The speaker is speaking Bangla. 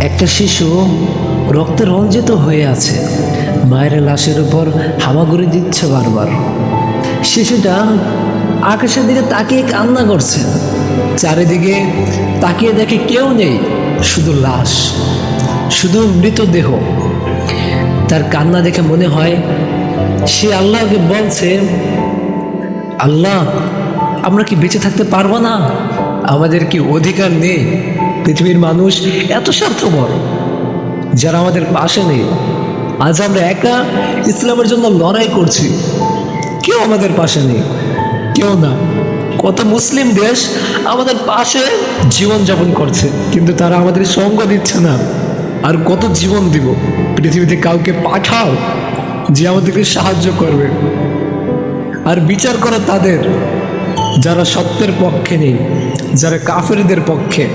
একটা শিশু রক্তে রঞ্জিত হয়ে আছে, মায়ের লাশের উপর হামাগুড়ি দিচ্ছে বারবার। শিশুটা আকাশের দিকে তাকিয়ে কান্না করছে। চারিদিকে তাকিয়ে দেখে কেউ নেই, শুধু লাশ, শুধু মৃতদেহ। তার কান্না দেখে মনে হয় সে আল্লাহকে বলছে, আল্লাহ, আমরা কি বেঁচে থাকতে পারবো না? আমাদের কি অধিকার নেই? পৃথিবীর মানুষ এত স্বার্থপর, যারা আমাদের পাশে নেই। আজ আমরা একা ইসলামের জন্য লড়াই করছি, কেউ আমাদের পাশে নেই, কেউ না। কত মুসলিম দেশ আমাদের পাশে জীবনযাপন করছে, কিন্তু তারা আমাদের সঙ্গ দিচ্ছে না। আর কত জীবন দিব? পৃথিবীতে কাউকে পাঠাও যে আমাদেরকে সাহায্য করবে। আর বিচার করো তাদের যারা সত্যের পক্ষে নেই, যারা কাফেরদের পক্ষে।